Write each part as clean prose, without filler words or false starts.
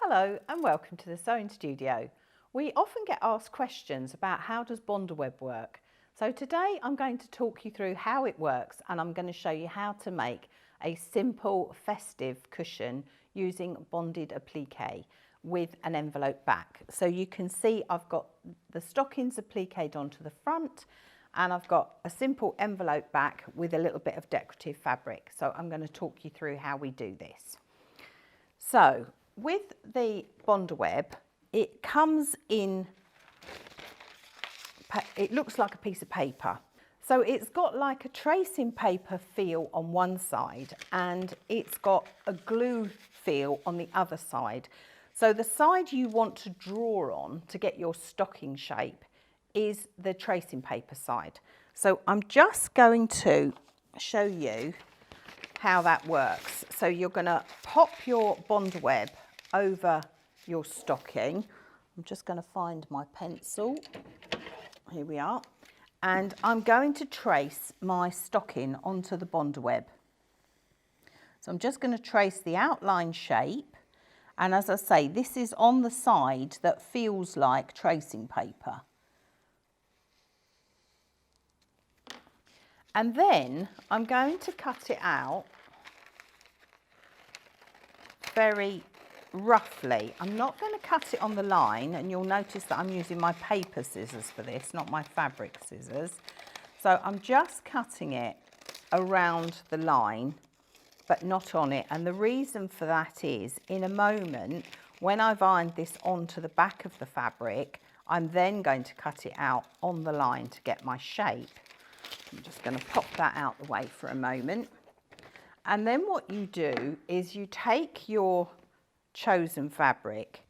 Hello and welcome to the Sewing Studio. We often get asked questions about how does Bondaweb work. So today I'm going to talk you through how it works and I'm going to show you how to make a simple festive cushion using Bonded Applique with an envelope back. So you can see I've got the stockings appliqued onto the front and I've got a simple envelope back with a little bit of decorative fabric. So I'm going to talk you through how we do this. So with the Bondaweb, it comes in, it looks like a piece of paper. So it's got like a tracing paper feel on one side and it's got a glue feel on the other side. So the side you want to draw on to get your stocking shape is the tracing paper side. So I'm just going to show you how that works. So you're going to pop your Bondaweb over your stocking. I'm just going to find my pencil. Here we are. And I'm going to trace my stocking onto the Bondaweb. So I'm just going to trace the outline shape. And as I say, this is on the side that feels like tracing paper. And then I'm going to cut it out very roughly. I'm not going to cut it on the line, and you'll notice that I'm using my paper scissors for this, not my fabric scissors. So I'm just cutting it around the line, but not on it. And the reason for that is, in a moment, when I've ironed this onto the back of the fabric, I'm then going to cut it out on the line to get my shape. I'm just going to pop that out the way for a moment. And then what you do is you take your chosen fabric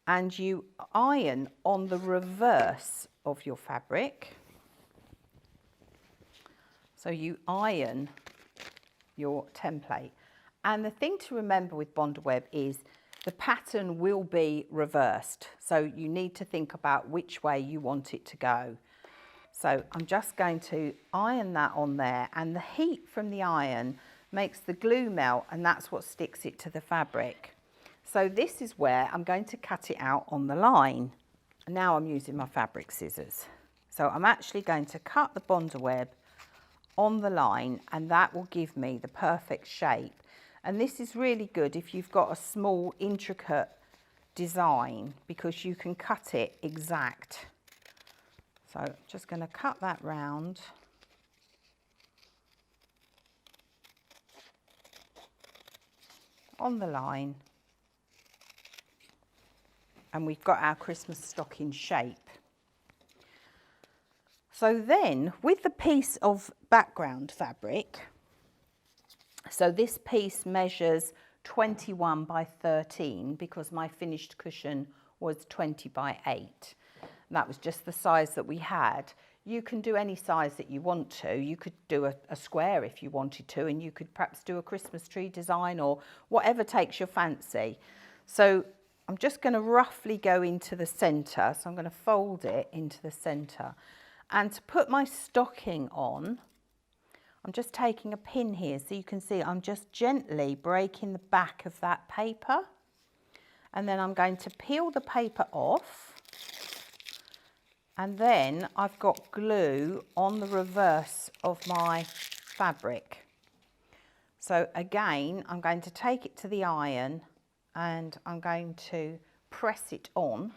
and you iron on the reverse of your fabric. So you iron your template. And the thing to remember with Bondaweb is the pattern will be reversed. So you need to think about which way you want it to go. So I'm just going to iron that on there, and the heat from the iron makes the glue melt, and that's what sticks it to the fabric. So this is where I'm going to cut it out on the line. Now I'm using my fabric scissors. So I'm actually going to cut the Bondaweb on the line, and that will give me the perfect shape. And this is really good if you've got a small intricate design, because you can cut it exact. So I'm just going to cut that round. On the line. And we've got our Christmas stocking shape. So then with the piece of background fabric, so this piece measures 21 by 13 because my finished cushion was 20 by 8. That was just the size that we had. You can do any size that you want to. You could do a square if you wanted to, and you could perhaps do a Christmas tree design or whatever takes your fancy. So I'm just going to roughly go into the centre. So I'm going to fold it into the centre. And to put my stocking on, I'm just taking a pin here so you can see I'm just gently breaking the back of that paper. And then I'm going to peel the paper off. And then I've got glue on the reverse of my fabric. So again, I'm going to take it to the iron and I'm going to press it on.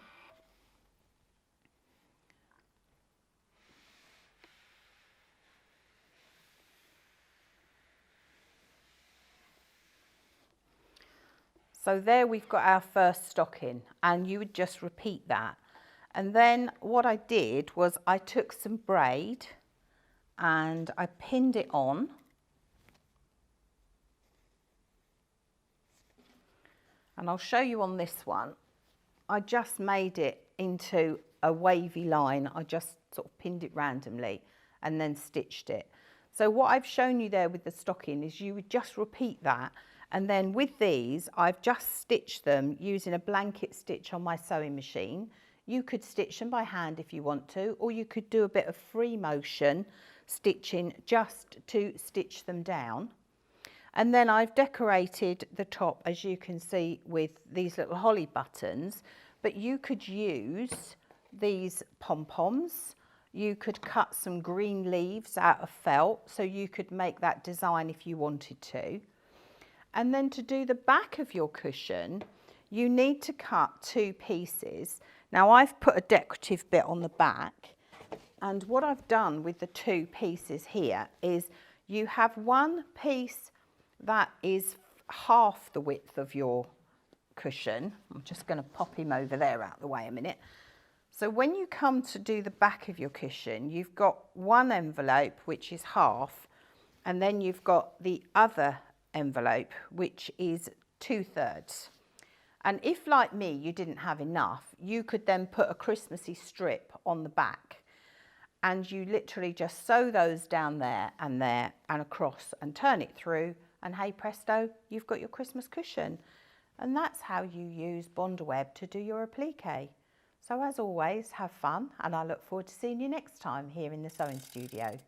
So there we've got our first stocking, and you would just repeat that. And then what I did was I took some braid and I pinned it on. And I'll show you on this one. I just made it into a wavy line. I just sort of pinned it randomly and then stitched it. So what I've shown you there with the stocking is you would just repeat that. And then with these, I've just stitched them using a blanket stitch on my sewing machine. You could stitch them by hand if you want to, or you could do a bit of free motion stitching just to stitch them down. And then I've decorated the top, as you can see, with these little holly buttons, but you could use these pom-poms. You could cut some green leaves out of felt, so you could make that design if you wanted to. And then to do the back of your cushion, you need to cut 2 pieces. Now I've put a decorative bit on the back, and what I've done with the 2 pieces here is you have one piece that is half the width of your cushion. I'm just going to pop him over there out the way a minute. So when you come to do the back of your cushion, you've got one envelope which is half, and then you've got the other envelope which is 2/3. And if, like me, you didn't have enough, you could then put a Christmassy strip on the back, and you literally just sew those down there and across and turn it through, and hey presto, you've got your Christmas cushion. And that's how you use Bondaweb to do your applique. So as always, have fun, and I look forward to seeing you next time here in the sewing studio.